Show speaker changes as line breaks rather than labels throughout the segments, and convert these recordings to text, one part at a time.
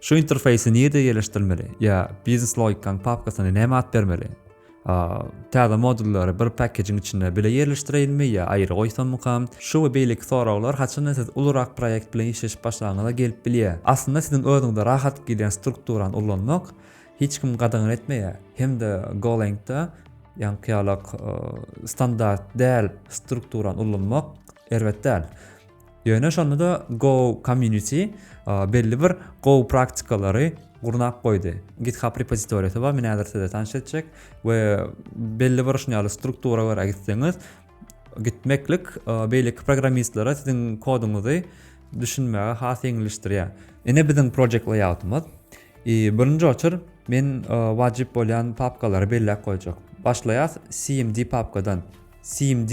Şu interfeýsi nirede ýerleşdirmeli? Ya biznes logikanyň papkasyna näme ad bermeli? Täze modulleri bir pakejiň içinde bile ýerleşdirilmi ya aýry goýsammykam? Şu we beýleki soraglar haçan-da siz ulyrak proýekt bilen işleşip başlaňyza gelip bilýär. Aslında siziň özüňizde rahat giden strukturany ullanmak hiç kim gadan etmeýär. Hem-de Golangda ýankyýalak standart däl strukturany ullanmak erwet däl. Ýöne Şonda-da Go community belli bir Gowy Praktikalary gurnap goýdy. GitHub repozitoriýasy bar, meni häzir size tanış etjek we belli bir şunýaly struktura görä gitseňiz gitmeklik beýleki programmistlere siziň koduňyzy düşünmäge has ýeňilişdirýär. Ene biziň project layoutymyz. Birinji açyr men wajyp bolan papkalary belläp goýjak. Başlaýas cmd papkadan. Cmd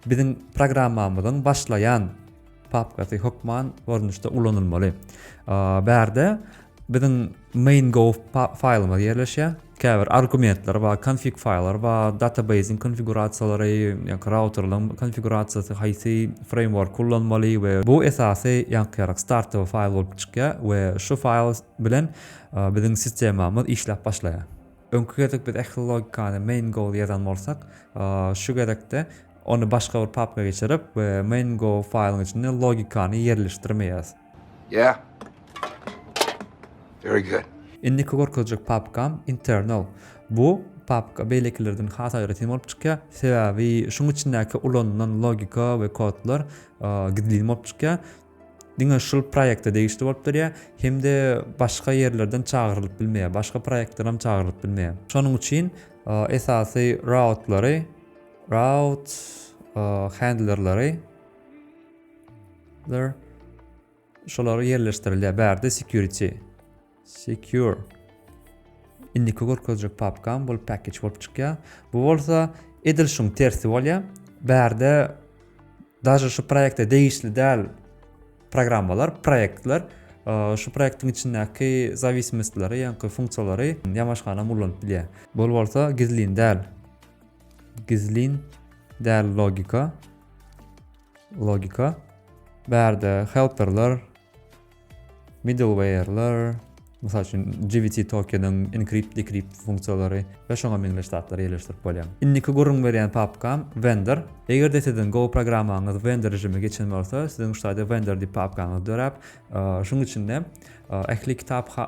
biziň programmamyzyň başlayan papkasy hokman görnüşde ulanylmaly. Bärde biziň main.go faýlymyz ýerleşýär. Käbir argumentler we config faýlar we database'in konfigurasiýalary, ýa-ni router-laryň konfigurasiýasy haýsy framework kullanmaly we bu esasy ýankyýarak start faýl bolup çykýar we şu faýl bilen biziň sistemamyz işläp başlaýar. Öňkü gezek biz ähli logikany main.go ýazan bolsak, şu gerekde onu başga bir papka geçirip we main.go faýlyň içinde logikany ýerleşdirmeýäs.
Yeah. Very good.
Indiki gorkajak papkam internal. Bu papka beýlekilerden has aýratyn bolup çykýar. Sebäbi şuň içindäki ulanylan logika we kodlar gizlin bolup çykýar. Diňe şul proýekte degişli bolup durýar. Hem-de başga ýerlerden çağırılıp bilmeýär. Başga proýektlerden çağırılıp bilmeýär. Şonuň üçin esasy route-leri, handler-leri şolary ýerleşdirilýär. Bärde secure. Indiki gorkajak papkam bol package bolup çykýar. Bu bolsa edil şuň tersi bolýar. Bärde daşy şu proýekte degişli däl programmalar, proýektler şu proýektiň içindäki zawismestleri, ýa-ni funksiýalary ýamaşgana ulanyp bilýär. Bu bolsa gizlin däl logika. Bärde helperler, middleware'ler, mesela GVT token'ın encrypt funksiýalary we şoňa meňleşdiripler ýerleşdirip bolýar. Indiki gurrun berýän papkam vendor. Eger de siziň Go programmaňyz vendor rejimine geçen bolsa, siziň şurada vendor diýip papkany dörap, şuň içinde ähli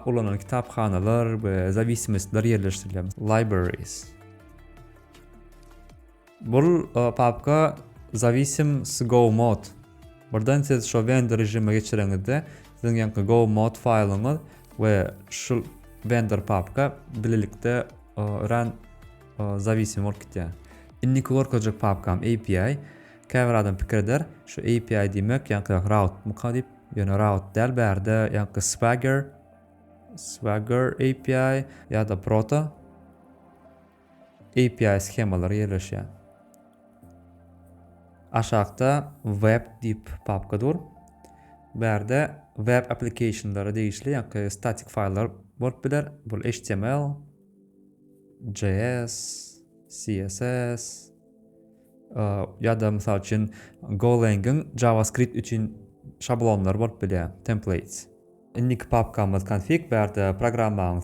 ulanan kitapxanalar we zawismestler ýerleşdirilýär. Libraries. Bu papka zawisim go mod. Buradan siz şu vendor rejimine geçireňizde siziň ýa-ni go mod faýlyňyz we şu vendor papka bilelikde run zawisim bolup gitýär. Indiki gorkajak papkam API. Käbir adam pikir eder, şu API diýmek ýa-ni route mukadip, ýöne route däl bärde ýa-ni Swagger API ýa-da Proto API schemalary ýerleşýär. Aşağıda web diýip papka dur. Bärde web application'lara degişli ýa-ni static faýllar bolup biler. Bu HTML, JS, CSS ýa-da mysal üçin Golang'ın JavaScript üçin şablonlar bolup bilýär, templates. Indiki papkamyz config bärde programmanyň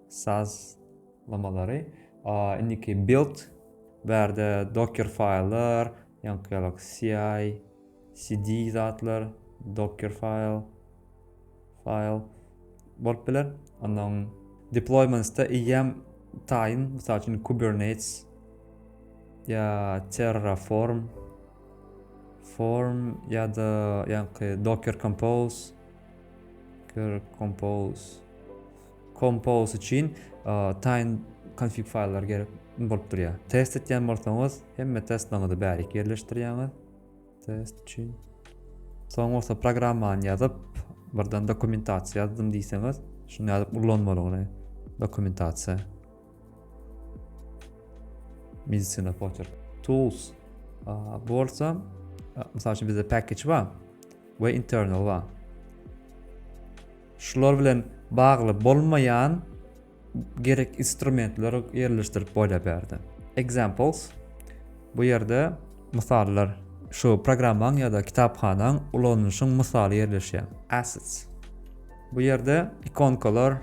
sazlamalary, indiki build bärde docker faýllar, ýa-ni CI, CD zatlar, docker file bolup biler. Ondan deployments'ta IAM time, mysal üçin Kubernetes ya Terraform ya da ýa-ni Docker Compose üçin time config faýllar gerek bolup durýar. Test etýän bolsaňyz hemme testlaňyzy bärik ýerleşdirýäňiz. Test üçin. Soňra programmany ýazyp, birden dokumentasiýa ýazdım diýseňiz, şunu ýazyp ulanmaly. Dokumentasiýa. Medicina poçer. Tools. Bu bolsa, mysal üçin bizde package bar we internal bar. Şular bilen bagly bolmaýan gerek instrumentler ýerleşdirip bolýar bärde. Examples. Bu ýerde misallar şu programmaň ýa-da kitapxanaň ulanýyşyň misaly ýerleşýär. Assets. Bu yerde ikonkalar,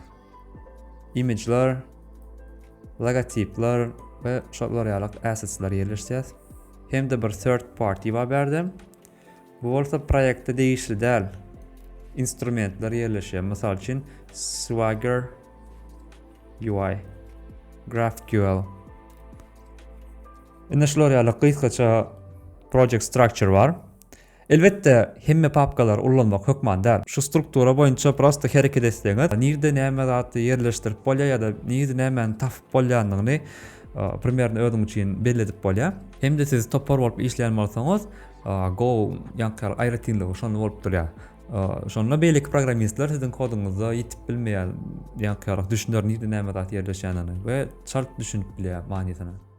image'lar, logotipler ve şolar ýaly assetsler ýerleşdirýäs. Hem de bir third party var berdim. Bu bolsa proýektde değişli däl instrumentler ýerleşýär. Mysal üçin Swagger UI, GraphQL. Ine şolar ýaly gysgaça project structure var. Elbette hemme papkalar ullanmak hökman däl. Şu struktura boýunça prosta hereket etseňiz, nirede näme zaty ýerleşdirip bolýar ýa-da nirede näme tapyp bolýanlygyny primärne özüň üçin belledip bolýar. Hem de siz topar bolup işleýän bolsaňyz, Go ýankar aýry tinligi şonu bolup durýar. Şonda beýleki programmistler sizin koduňyzda ýetip bilmeýän ýankar düşünýär nirede näme zaty ýerleşýäni we çart düşünüp bilýär manysyny.